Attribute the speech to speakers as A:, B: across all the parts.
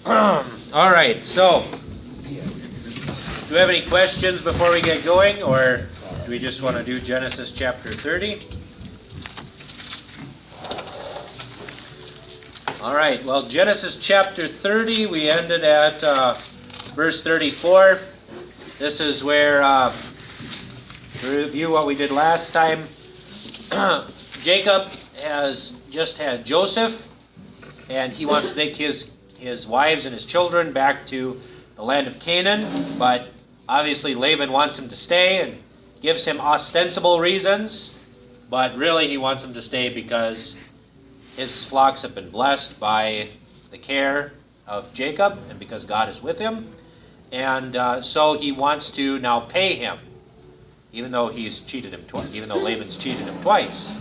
A: All right, so do we have any questions before we get going, or do we just want to do Genesis chapter 30? All right, well, Genesis chapter 30, we ended at verse 34. This is where, to review what we did last time, Jacob has just had Joseph, and he wants to take his wives and his children back to the land of Canaan, but obviously Laban wants him to stay and gives him ostensible reasons, but really he wants him to stay because his flocks have been blessed by the care of Jacob and because God is with him, and so he wants to now pay him, even though he's cheated him twice, even though Laban's cheated him twice.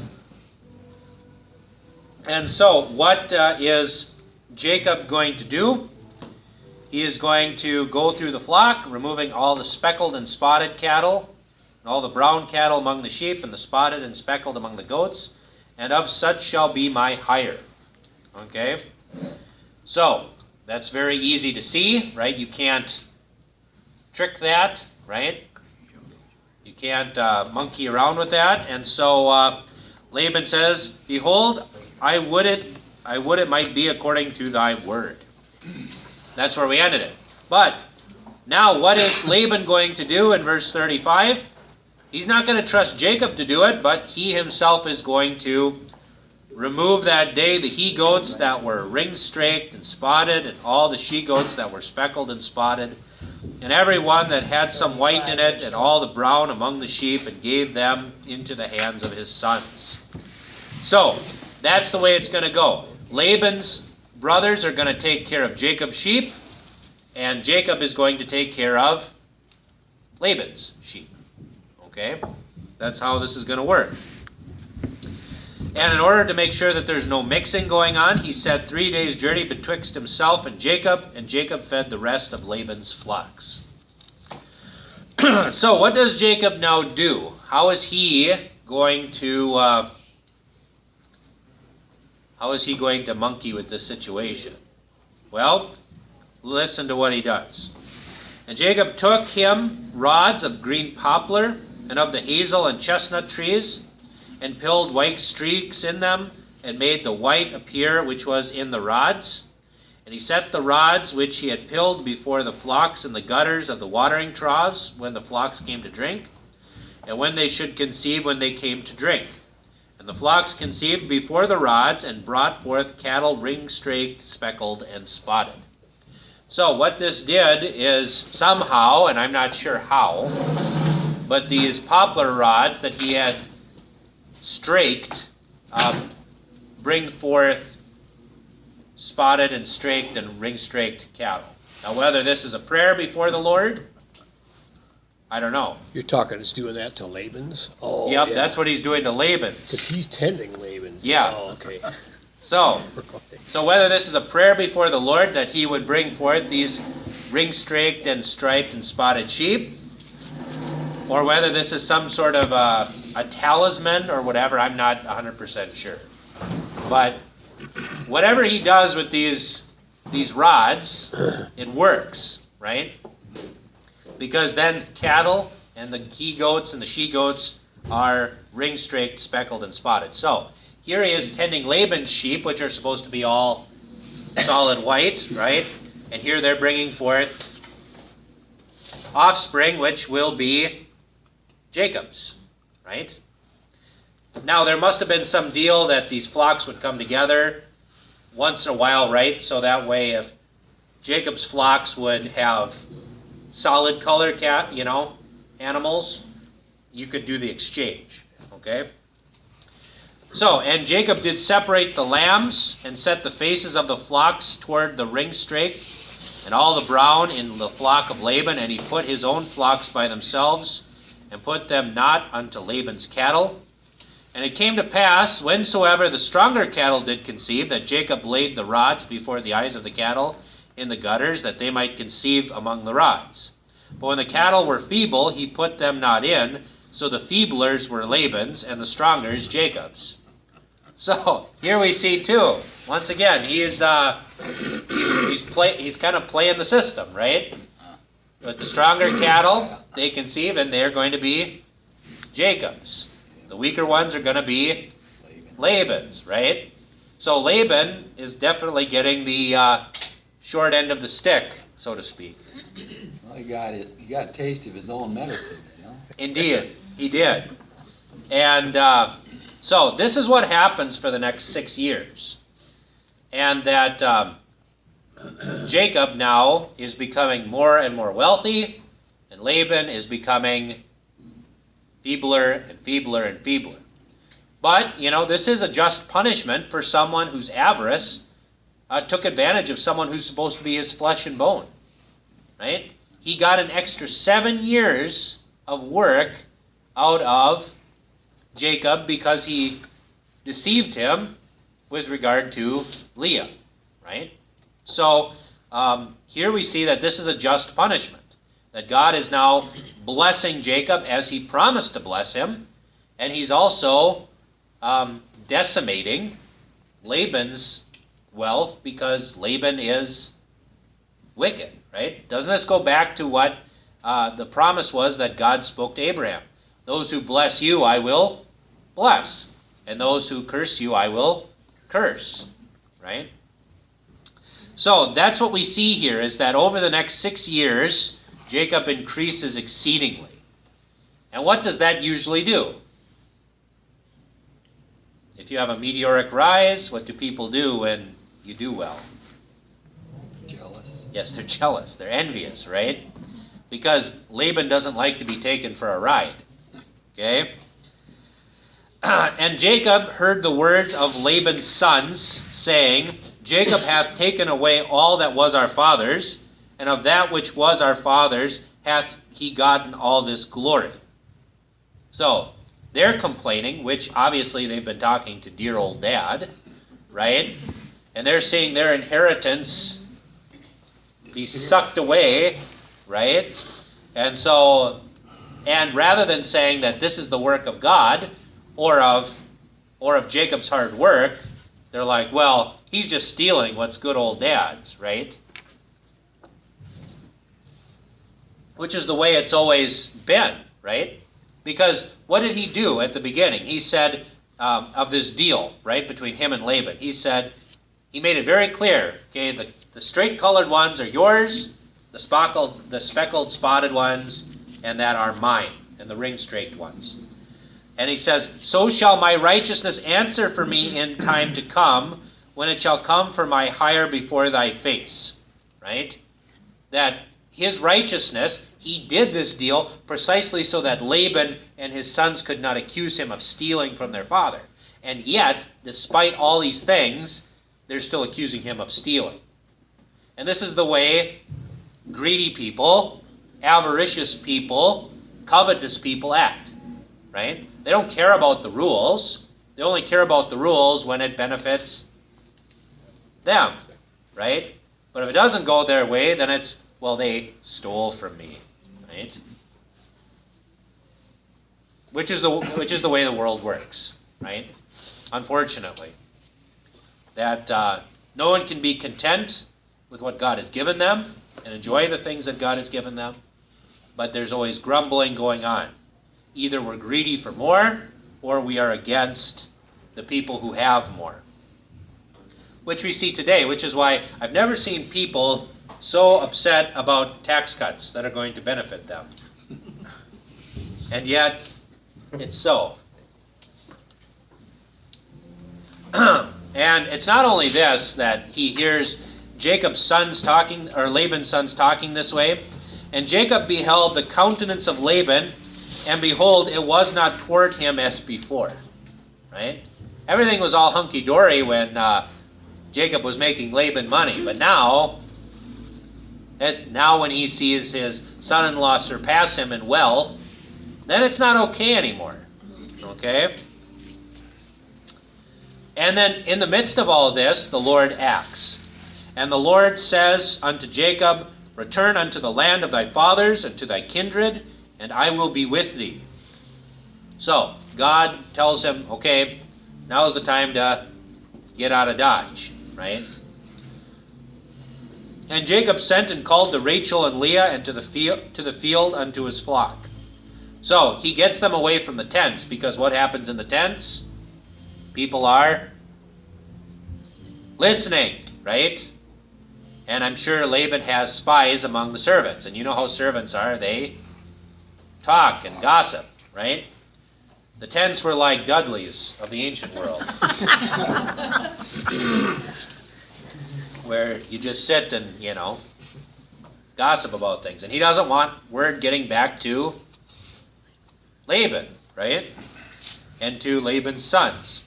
A: And so what is Jacob going to do? He is going to go through the flock, removing all the speckled and spotted cattle, and all the brown cattle among the sheep, and the spotted and speckled among the goats, and of such shall be my hire. Okay? So, that's very easy to see, right? You can't trick that, right? You can't monkey around with that. And so Laban says, "Behold, I would it might be according to thy word." That's where we ended it. But now what is Laban going to do in verse 35? He's not going to trust Jacob to do it, but he himself is going to remove that day the he-goats that were ring-straked and spotted, and all the she-goats that were speckled and spotted, and every one that had some white in it, and all the brown among the sheep, and gave them into the hands of his sons. So, that's the way it's going to go. Laban's brothers are going to take care of Jacob's sheep, and Jacob is going to take care of Laban's sheep. Okay? That's how this is going to work. And in order to make sure that there's no mixing going on, he set 3 days' journey betwixt himself and Jacob fed the rest of Laban's flocks. So what does Jacob now do? How is he going to monkey with this situation? Well, listen to what he does. "And Jacob took him rods of green poplar, and of the hazel and chestnut trees, and pilled white streaks in them, and made the white appear which was in the rods. And he set the rods which he had pilled before the flocks in the gutters of the watering troughs, when the flocks came to drink, and when they should conceive when they came to drink. And the flocks conceived before the rods, and brought forth cattle ring-straked, speckled, and spotted." So what this did is somehow, and I'm not sure how, but these poplar rods that he had straked bring forth spotted and straked and ring-straked cattle. Now whether this is a prayer before the Lord, I don't know.
B: You're talking, it's doing that to Laban's? Oh,
A: yep,
B: yeah.
A: That's what he's doing to Laban's.
B: Because he's tending Laban's.
A: Yeah.
B: Oh, okay.
A: So whether this is a prayer before the Lord that he would bring forth these ring-straked and striped and spotted sheep, or whether this is some sort of a talisman or whatever, I'm not 100% sure. But whatever he does with these rods, it works, right? Because then cattle and the he-goats and the she-goats are ring-straked, speckled, and spotted. So here he is tending Laban's sheep, which are supposed to be all solid white, right? And here they're bringing forth offspring, which will be Jacob's, right? Now, there must have been some deal that these flocks would come together once in a while, right? So that way, if Jacob's flocks would have solid color animals, you could do the exchange, okay? So, and Jacob did separate the lambs, and set the faces of the flocks toward the ring-straked, and all the brown in the flock of Laban, and he put his own flocks by themselves, and put them not unto Laban's cattle. And it came to pass, whensoever the stronger cattle did conceive, that Jacob laid the rods before the eyes of the cattle in the gutters, that they might conceive among the rods. But when the cattle were feeble, he put them not in, so the feeblers were Laban's, and the strongers Jacob's. So, here we see too, Once again, he's kind of playing the system, right? But the stronger cattle, they conceive, and they're going to be Jacob's. The weaker ones are going to be Laban's, right? So Laban is definitely getting the short end of the stick, so to speak.
C: Well, he got a taste of his own medicine, you know?
A: Indeed, he did. And so this is what happens for the next 6 years. And that Jacob now is becoming more and more wealthy, and Laban is becoming feebler and feebler and feebler. But, this is a just punishment for someone whose avarice took advantage of someone who's supposed to be his flesh and bone. Right? He got an extra 7 years of work out of Jacob because he deceived him with regard to Leah. Right? So, here we see that this is a just punishment. That God is now blessing Jacob as he promised to bless him, and he's also decimating Laban's wealth because Laban is wicked, right? Doesn't this go back to what the promise was that God spoke to Abraham? Those who bless you, I will bless, and those who curse you, I will curse, right? So that's what we see here, is that over the next 6 years, Jacob increases exceedingly. And what does that usually do? If you have a meteoric rise, what do people do when you do well?
C: Jealous.
A: Yes, they're jealous. They're envious, right? Because Laban doesn't like to be taken for a ride. Okay? And Jacob heard the words of Laban's sons, saying, Jacob hath taken away all that was our father's, and of that which was our father's hath he gotten all this glory. So, they're complaining, which obviously they've been talking to dear old dad, right? And they're seeing their inheritance be sucked away, right? And so, and rather than saying that this is the work of God or of Jacob's hard work, they're like, well, he's just stealing what's good old dad's, right? Which is the way it's always been, right? Because what did he do at the beginning? He said, of this deal, right, between him and Laban, he made it very clear, okay, the straight-colored ones are yours, the speckled, spotted ones, and that are mine, and the ring-streaked ones. And he says, so shall my righteousness answer for me in time to come, when it shall come for my hire before thy face, right? That his righteousness, he did this deal precisely so that Laban and his sons could not accuse him of stealing from their father. And yet, despite all these things, they're still accusing him of stealing. And this is the way greedy people, avaricious people, covetous people act, right? They don't care about the rules. They only care about the rules when it benefits them, right? But if it doesn't go their way, then it's, well, they stole from me, right? Which is the way the world works, right? Unfortunately, that no one can be content with what God has given them and enjoy the things that God has given them, but there's always grumbling going on. Either we're greedy for more, or we are against the people who have more, which we see today. Which is why I've never seen people so upset about tax cuts that are going to benefit them. And yet, it's so. And it's not only this, that he hears Jacob's sons talking, or Laban's sons talking this way. And Jacob beheld the countenance of Laban, and behold, it was not toward him as before. Right? Everything was all hunky-dory when Jacob was making Laban money. But now when he sees his son-in-law surpass him in wealth, then it's not okay anymore. Okay? And then in the midst of all this, the Lord acts. And the Lord says unto Jacob, return unto the land of thy fathers and to thy kindred, and I will be with thee. So, God tells him, okay, now is the time to get out of Dodge. right? And Jacob sent and called to Rachel and Leah and to the field unto his flock. So he gets them away from the tents, because what happens in the tents? People are listening, right? And I'm sure Laban has spies among the servants. And you know how servants are. They talk and gossip, right? The tents were like Dudleys of the ancient world. Where you just sit and, gossip about things. And he doesn't want word getting back to Laban, right? And to Laban's sons.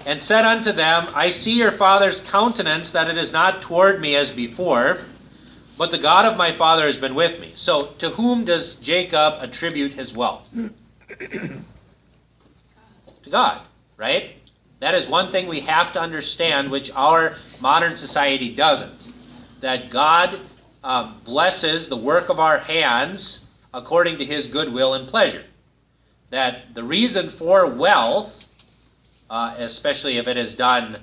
A: And said unto them, I see your father's countenance, that it is not toward me as before, but the God of my father has been with me. So to whom does Jacob attribute his wealth? To God, right? That is one thing we have to understand, which our modern society doesn't. That God blesses the work of our hands according to his goodwill and pleasure. That the reason for wealth, especially if it is done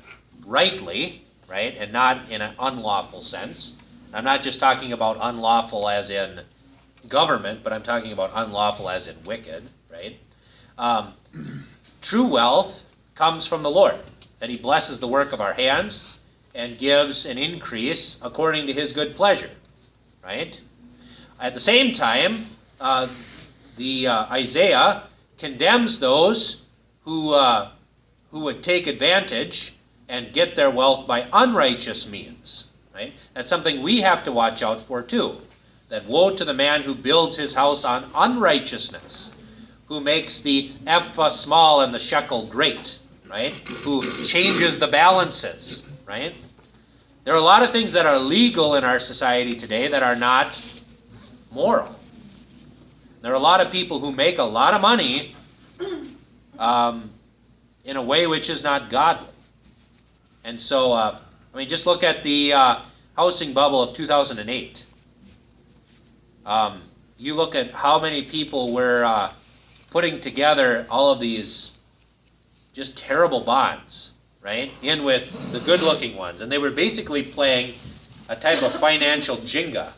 A: rightly, right, and not in an unlawful sense. I'm not just talking about unlawful as in government, but I'm talking about unlawful as in wicked, right? True wealth comes from the Lord, that he blesses the work of our hands and gives an increase according to his good pleasure, right? At the same time, Isaiah condemns those who would take advantage and get their wealth by unrighteous means, right? That's something we have to watch out for too. That woe to the man who builds his house on unrighteousness, who makes the ephah small and the shekel great, right? Who changes the balances, right? There are a lot of things that are legal in our society today that are not moral. There are a lot of people who make a lot of money in a way which is not godly. And so, just look at the housing bubble of 2008. You look at how many people were putting together all of these just terrible bonds, right? In with the good-looking ones. And they were basically playing a type of financial Jenga,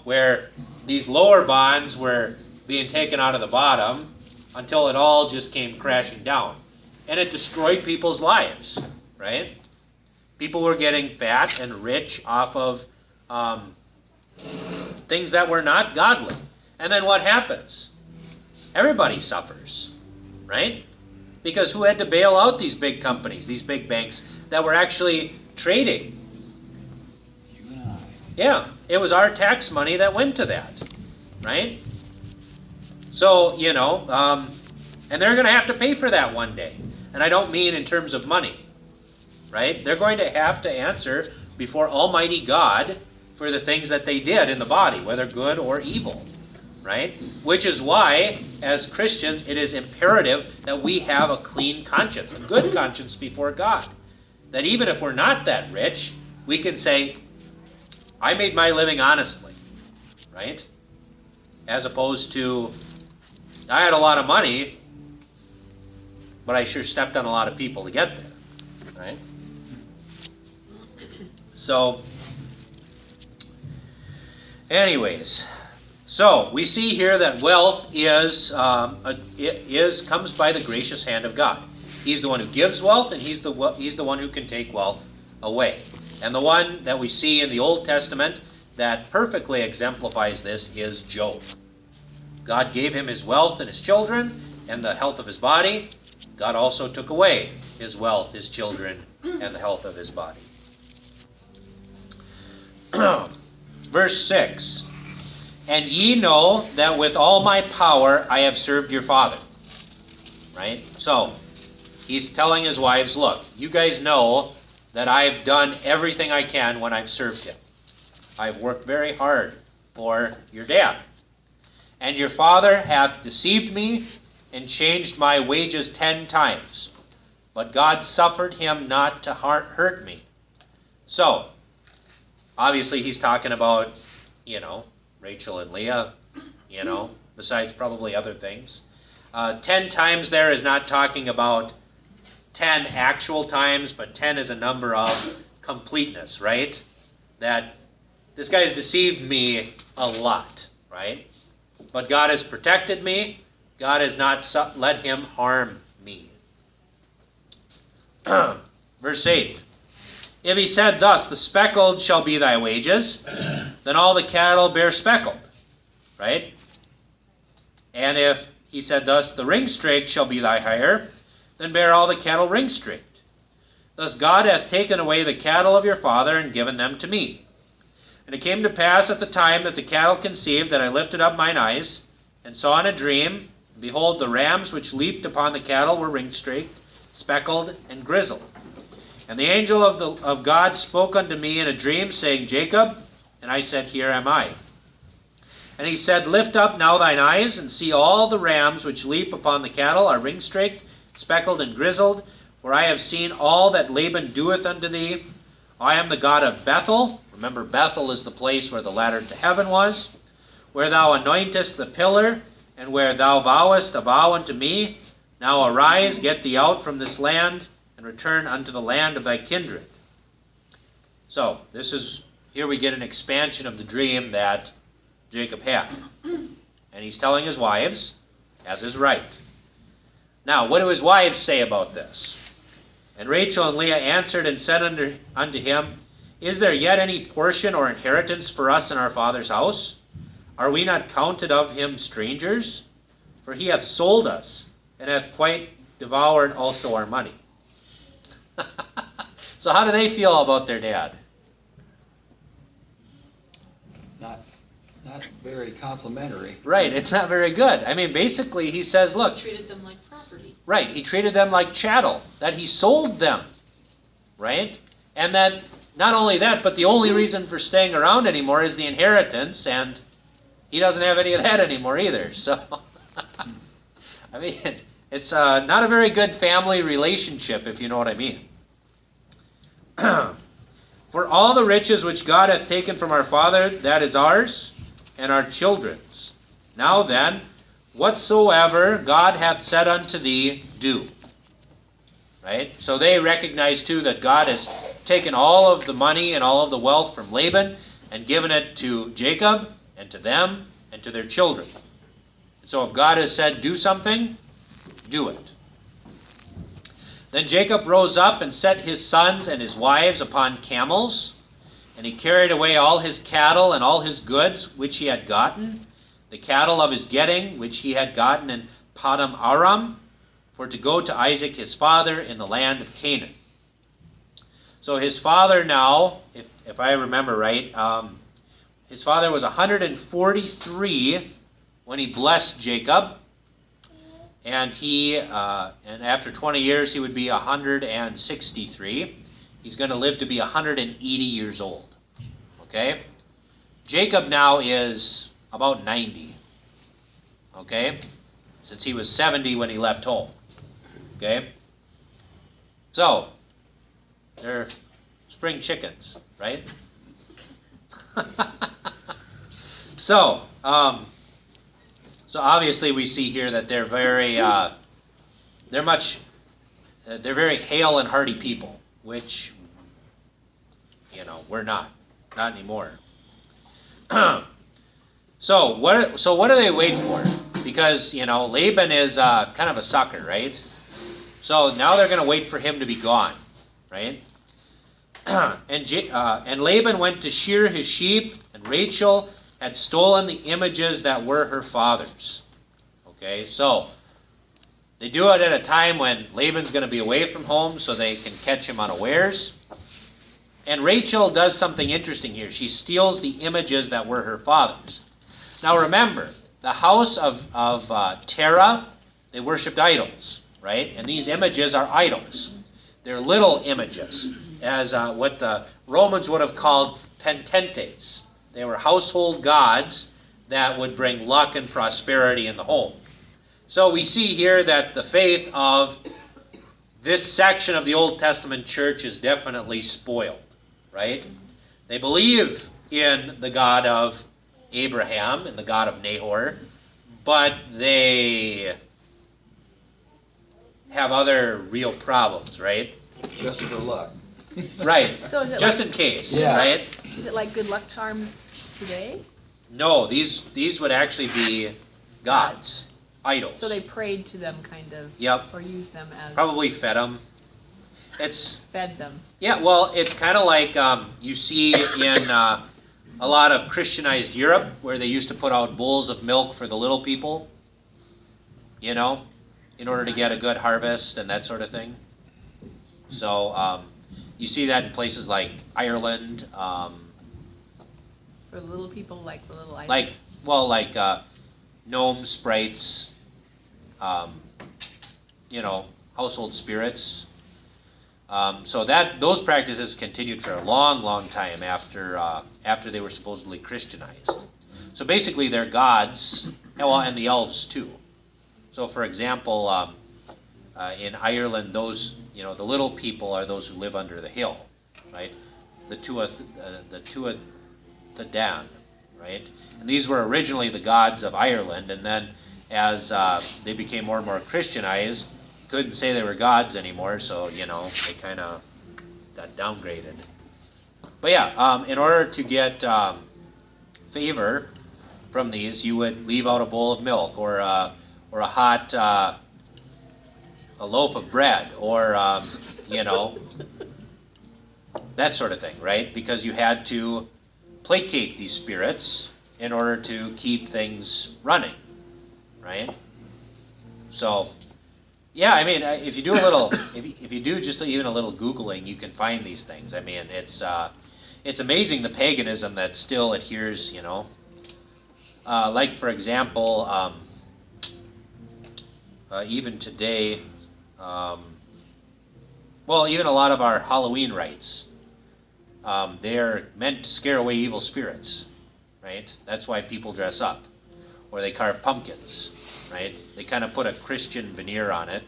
A: where these lower bonds were being taken out of the bottom until it all just came crashing down. And it destroyed people's lives, right? People were getting fat and rich off of things that were not godly. And then what happens? Everybody suffers, right? Because who had to bail out these big companies, these big banks that were actually trading?
C: You and I.
A: Yeah, it was our tax money that went to that, right? So, and they're going to have to pay for that one day. And I don't mean in terms of money, right? They're going to have to answer before Almighty God for the things that they did in the body, whether good or evil, right? Which is why, as Christians, it is imperative that we have a clean conscience, a good conscience before God. That even if we're not that rich, we can say, I made my living honestly, right? As opposed to, I had a lot of money, but I sure stepped on a lot of people to get there, right? So, anyways, so we see here that wealth comes by the gracious hand of God. He's the one who gives wealth, and he's the one who can take wealth away. And the one that we see in the Old Testament that perfectly exemplifies this is Job. God gave him his wealth and his children and the health of his body. God also took away his wealth, his children, and the health of his body. Verse 6. And ye know that with all my power I have served your father. Right? So, he's telling his wives, look, you guys know that I've done everything I can when I've served him. I've worked very hard for your dad. And your father hath deceived me and changed my wages 10 times. But God suffered him not to hurt me. So, obviously he's talking about, Rachel and Leah, besides probably other things. 10 times there is not talking about 10 actual times, but 10 is a number of completeness, right? That this guy's deceived me a lot, right? But God has protected me. God has not let him harm me. Verse 8. If he said thus, the speckled shall be thy wages, then all the cattle bear speckled, right? And if he said thus, the ring-straked shall be thy hire, then bear all the cattle ring-straked. Thus God hath taken away the cattle of your father and given them to me. And it came to pass at the time that the cattle conceived that I lifted up mine eyes, and saw in a dream, and behold, the rams which leaped upon the cattle were ring-straked, speckled, and grizzled. And the angel of God spoke unto me in a dream, saying, Jacob. And I said, Here am I. And he said, Lift up now thine eyes, and see all the rams which leap upon the cattle are ring-straked, speckled, and grizzled. For I have seen all that Laban doeth unto thee. I am the God of Bethel. Remember, Bethel is the place where the ladder to heaven was. Where thou anointest the pillar, and where thou vowest a vow unto me. Now arise, get thee out from this land, and return unto the land of thy kindred. So, here we get an expansion of the dream that Jacob had. And he's telling his wives, as is right. Now, what do his wives say about this? And Rachel and Leah answered and said unto him, Is there yet any portion or inheritance for us in our father's house? Are we not counted of him strangers? For he hath sold us, and hath quite devoured also our money. So how do they feel about their dad?
C: Not very complimentary.
A: Right, it's not very good. I mean, basically he says, look.
D: He treated them like property.
A: Right, he treated them like chattel, that he sold them, right? And that, not only that, but the only reason for staying around anymore is the inheritance, and he doesn't have any of that anymore either. So, I mean, it's not a very good family relationship, if you know what I mean. For all the riches which God hath taken from our father, that is ours, and our children's. Now then, whatsoever God hath said unto thee, do. Right? So they recognize too that God has taken all of the money and all of the wealth from Laban and given it to Jacob and to them and to their children. And so if God has said do something, do it. Then Jacob rose up and set his sons and his wives upon camels, and he carried away all his cattle and all his goods which he had gotten, the cattle of his getting which he had gotten in Padam Aram, for to go to Isaac his father in the land of Canaan. So his father now, if I remember right, his father was 143 when he blessed Jacob. And and after 20 years, he would be 163. He's going to live to be 180 years old. Okay? Jacob now is about 90. Okay? Since he was 70 when he left home. Okay? So, they're spring chickens, right? So obviously we see here that they're very, they're very hale and hearty people, which, we're not anymore. So what do they wait for? Because, Laban is kind of a sucker, right? So now they're going to wait for him to be gone, right? And Laban went to shear his sheep, and Rachel had stolen the images that were her father's. Okay, so they do it at a time when Laban's going to be away from home so they can catch him unawares. And Rachel does something interesting here. She steals the images that were her father's. Now remember, the house of Terah, they worshipped idols, right? And these images are idols. They're little images, as what the Romans would have called pententes. They were household gods that would bring luck and prosperity in the home. So we see here that the faith of this section of the Old Testament church is definitely spoiled, right? They believe in the God of Abraham and the God of Nahor, but they have other real problems, right?
C: Just for luck.
A: Right.
D: So is it
A: Just
D: like,
A: in case,
C: Yeah.
A: right?
D: is it like good luck charms today?
A: No, these would actually be gods, idols.
D: So they prayed to them kind of,
A: Yep.
D: or used them as,
A: Probably fed them. It's
D: fed them.
A: yeah. Well, it's kind of like you see in a lot of Christianized Europe, where they used to put out bowls of milk for the little people. You know, in order to get a good harvest and that sort of thing. So you see that in places like Ireland,
D: For the little people, like the little items.
A: like gnomes, sprites, household spirits. So those practices continued for a long, long time after they were supposedly Christianized. So basically, they're gods, and the elves too. So, for example, in Ireland, those the little people are those who live under the hill, right? The Dan, right? And these were originally the gods of Ireland, and then as they became more and more Christianized, couldn't say they were gods anymore, so they kind of got downgraded. But yeah, in order to get favor from these, you would leave out a bowl of milk or a hot a loaf of bread or that sort of thing, right? Because you had to placate these spirits in order to keep things running, right? So, yeah, I mean, if you do a little, if you do just even a little Googling, you can find these things. I mean, it's amazing the paganism that still adheres, like for example, even today, even a lot of our Halloween rites, they're meant to scare away evil spirits, right? That's why people dress up, or they carve pumpkins, right? They kind of put a Christian veneer on it,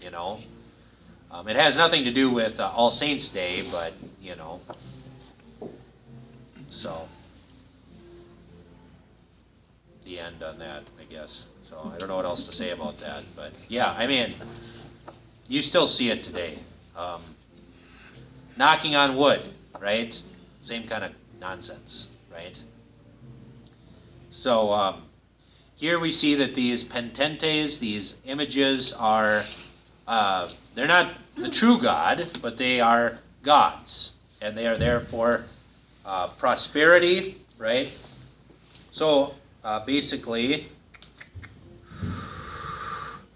A: It has nothing to do with All Saints Day, but, so, the end on that, I guess. So I don't know what else to say about that, but yeah, I mean, you still see it today. Knocking on wood, right? Same kind of nonsense, right? So here we see that these pententes, these images are, they're not the true God, but they are gods, and they are there for prosperity, right? So basically,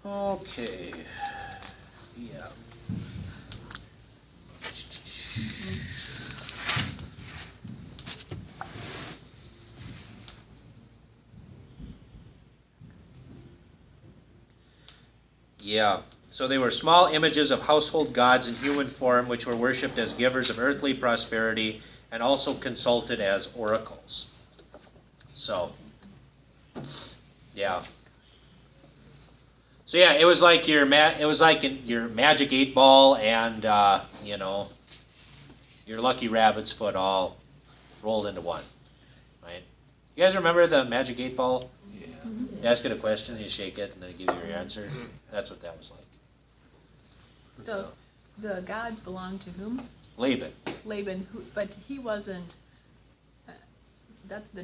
A: okay, yeah. Yeah, so they were small images of household gods in human form, which were worshipped as givers of earthly prosperity and also consulted as oracles. So, yeah. So yeah, it was like your your magic 8-ball and your lucky rabbit's foot all rolled into one, right? You guys remember the magic 8-ball?
C: Yeah.
A: You ask it a question, you shake it, and then it gives you your answer. That's what that was like.
D: So the gods belong to whom?
A: Laban.
D: Laban, but he wasn't. That's the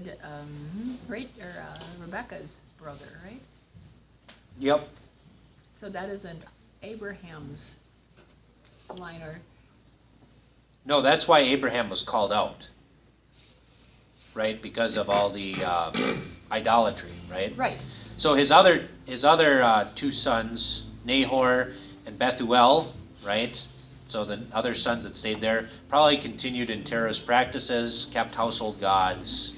D: Rebecca's brother, right?
A: Yep.
D: So that isn't Abraham's line, or
A: No, that's why Abraham was called out, right? Because of all the idolatry, right?
D: right.
A: So his other two sons, Nahor and Bethuel, right? So the other sons that stayed there probably continued in terrorist practices, kept household gods,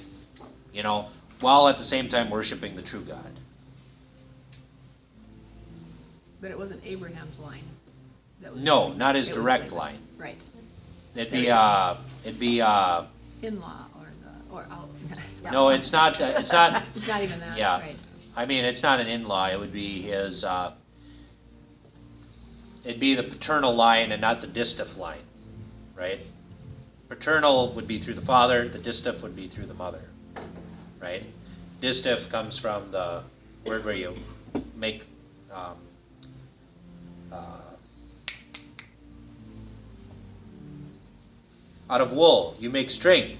A: while at the same time worshiping the true God.
D: But it wasn't Abraham's line. That was
A: No, not his
D: it was
A: direct
D: Laban.
A: line.
D: Right.
A: It'd be
D: In-law or
A: no, it's not. It's not.
D: It's not even that.
A: Yeah.
D: Right.
A: I mean, it's not an in-law. It would be his. It'd be the paternal line and not the distaff line, right? Paternal would be through the father. The distaff would be through the mother, right? Distaff comes from the word where you make out of wool, you make string.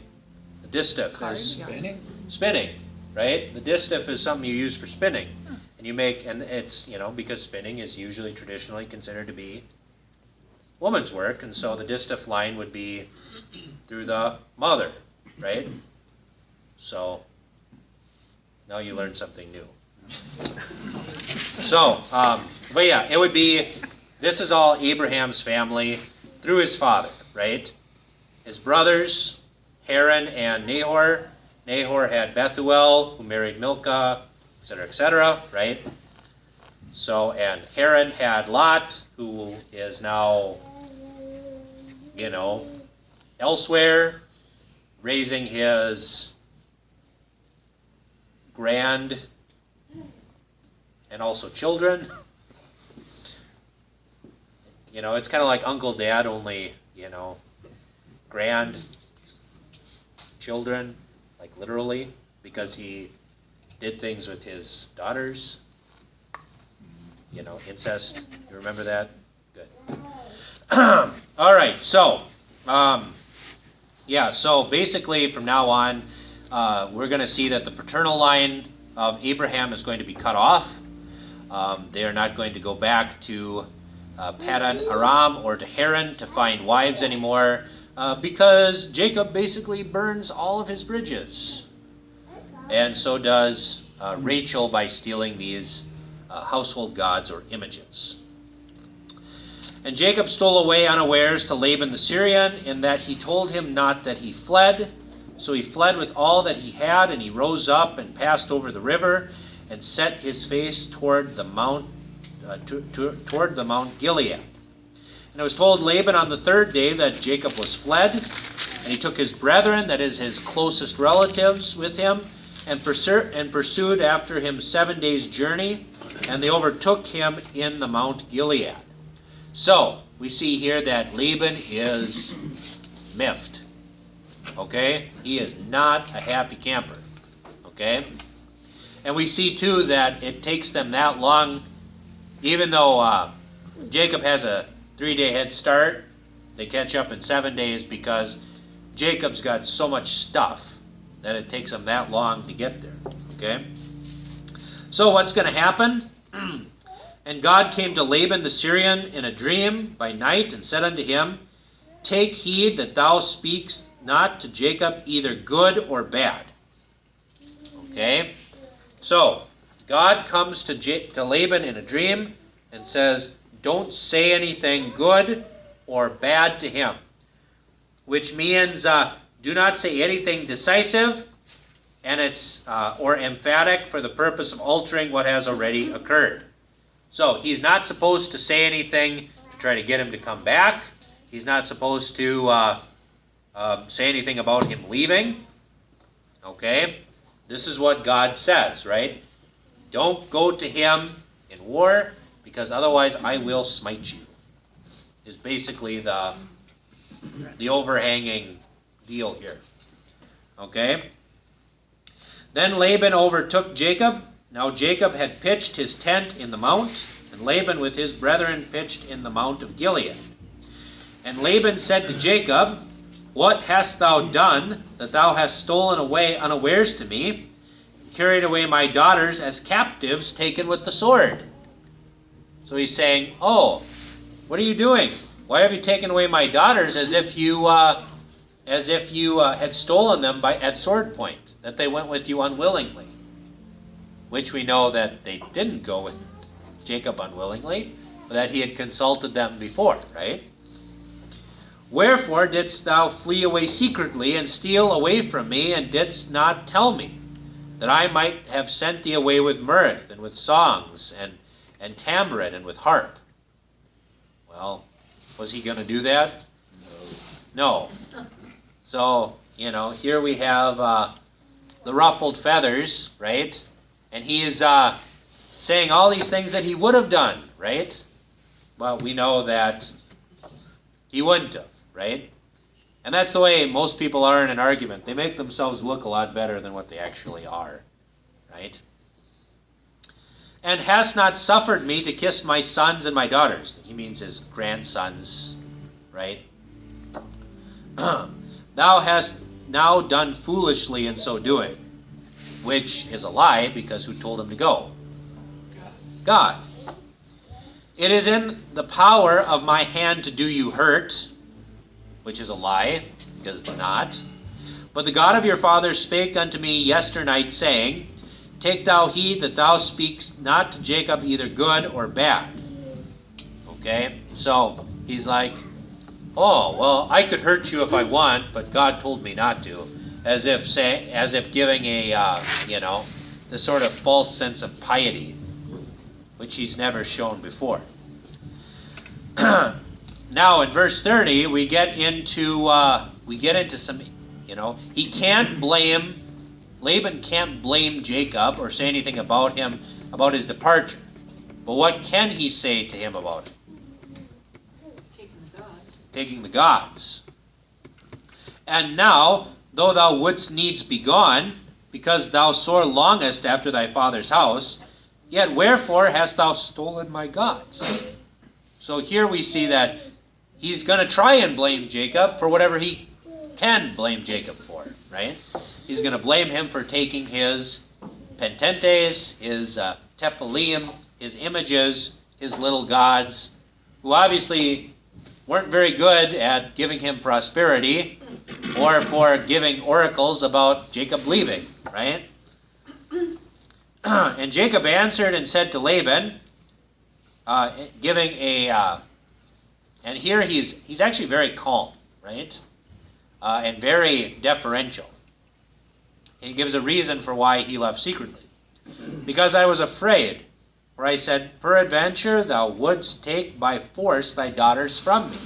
A: The distaff
D: Card,
A: is
D: yeah.
C: Spinning?
A: spinning, right? The distaff is something you use for spinning. And you make, and it's, because spinning is usually traditionally considered to be woman's work, and so the distaff line would be through the mother, right? So, now you learned something new. So, but yeah, it would be, this is all Abraham's family through his father, right? His brothers, Haran and Nahor. Nahor had Bethuel, who married Milcah, etc., right? So, and Haran had Lot, who is now, elsewhere, raising his grand and also children. It's kind of like Uncle Dad, only, grand children, like literally, because he did things with his daughters. Incest. You remember that? Good. All right, so, so basically from now on, we're going to see that the paternal line of Abraham is going to be cut off. They are not going to go back to Paddan Aram or to Haran to find wives anymore, because Jacob basically burns all of his bridges. And so does Rachel by stealing these household gods or images. And Jacob stole away unawares to Laban the Syrian, in that he told him not that he fled. So he fled with all that he had, and he rose up and passed over the river, and set his face toward the mount Gilead. And it was told Laban on the third day that Jacob was fled, and he took his brethren, that is his closest relatives, with him, and pursued after him 7 days' journey, and they overtook him in the Mount Gilead. So, we see here that Laban is miffed. Okay? He is not a happy camper. Okay? And we see, too, that it takes them that long, even though Jacob has a 3-day head start, they catch up in 7 days because Jacob's got so much stuff that it takes them that long to get there. Okay? So what's going to happen? And God came to Laban the Syrian in a dream by night and said unto him, Take heed that thou speakst not to Jacob either good or bad. Okay? So, God comes to Laban in a dream and says, don't say anything good or bad to him. Which means, do not say anything decisive, and it's or emphatic for the purpose of altering what has already occurred. So, he's not supposed to say anything to try to get him to come back. He's not supposed to say anything about him leaving. Okay? This is what God says, right? Don't go to him in war, because otherwise I will smite you. Is basically the overhanging deal here. Okay? Then Laban overtook Jacob. Now Jacob had pitched his tent in the mount, and Laban with his brethren pitched in the mount of Gilead. And Laban said to Jacob, What hast thou done, that thou hast stolen away unawares to me, carried away my daughters as captives taken with the sword? So he's saying, oh, what are you doing? Why have you taken away my daughters as if you had stolen them at sword point, that they went with you unwillingly? Which we know that they didn't go with Jacob unwillingly, but that he had consulted them before, right? Wherefore didst thou flee away secretly and steal away from me, and didst not tell me, that I might have sent thee away with mirth and with songs and tambourine and with harp? Well, was he going to do that? No. So, here we have the ruffled feathers, right? And he is saying all these things that he would have done, right? Well, we know that he wouldn't have, right? And that's the way most people are in an argument. They make themselves look a lot better than what they actually are, right? and hast not suffered me to kiss my sons and my daughters. He means his grandsons, right? Thou hast now done foolishly in so doing, which is a lie, because who told him to go? God. It is in the power of my hand to do you hurt, which is a lie, because it's not. But the God of your fathers spake unto me yesternight, saying, Take thou heed that thou speakst not to Jacob either good or bad. Okay, so he's like, oh, well, I could hurt you if I want, but God told me not to. As if giving a, this sort of false sense of piety, which he's never shown before. Now in verse 30, we get into some, he can't blame, Laban can't blame Jacob or say anything about him, about his departure. But what can he say to him about it? Taking the gods. And now, though thou wouldst needs be gone, because thou sore longest after thy father's house, yet wherefore hast thou stolen my gods? So here we see that he's going to try and blame Jacob for whatever he can blame Jacob for, right? He's going to blame him for taking his pententes, his tephilim, his images, his little gods, who obviously weren't very good at giving him prosperity or for giving oracles about Jacob leaving, right? And Jacob answered and said to Laban, giving a, and here he's actually very calm, right? And very deferential. He gives a reason for why he left secretly. Because I was afraid, for I said, Peradventure thou wouldst take by force thy daughters from me.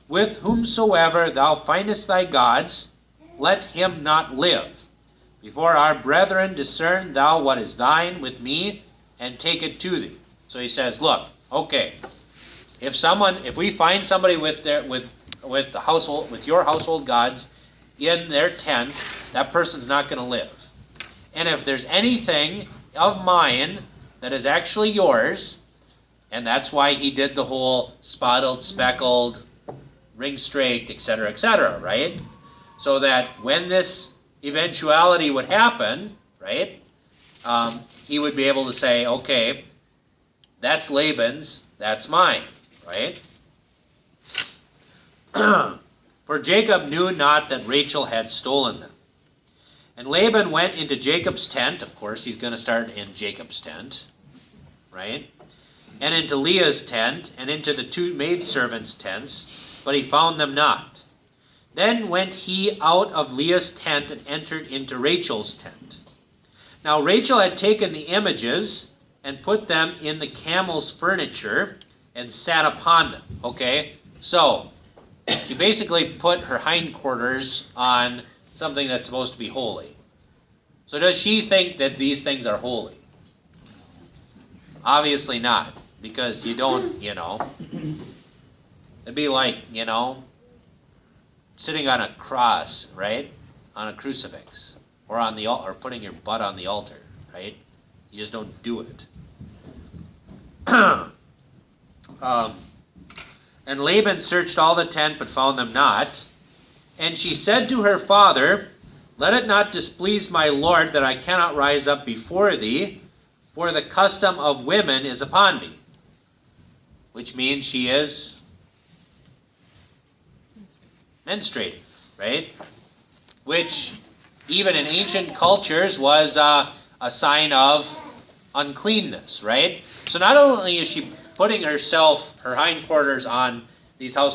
A: With whomsoever thou findest thy gods, let him not live. Before our brethren discern thou what is thine with me, and take it to thee. So he says, look, okay, if we find somebody with the household, with your household gods in their tent, that person's not going to live. And if there's anything of mine that is actually yours, and that's why he did the whole spotted, speckled, ring-straked, etc., right? So that when this eventuality would happen, right, he would be able to say, okay, that's Laban's, that's mine, right? For Jacob knew not that Rachel had stolen them. And Laban went into Jacob's tent. Of course, he's going to start in Jacob's tent, right? And into Leah's tent, and into the two maidservants' tents, but he found them not. Then went he out of Leah's tent and entered into Rachel's tent. Now Rachel had taken the images and put them in the camel's furniture and sat upon them. Okay, so she basically put her hindquarters on something that's supposed to be holy. So does she think that these things are holy? Obviously not, because you don't, it'd be like, sitting on a cross, right? On a crucifix, or on the or putting your butt on the altar, right? You just don't do it. And Laban searched all the tent, but found them not. And she said to her father, Let it not displease my lord that I cannot rise up before thee, for the custom of women is upon me. Which means she is menstruating, right? Which, even in ancient cultures, was a sign of uncleanness, right? So not only is she putting her hindquarters on these household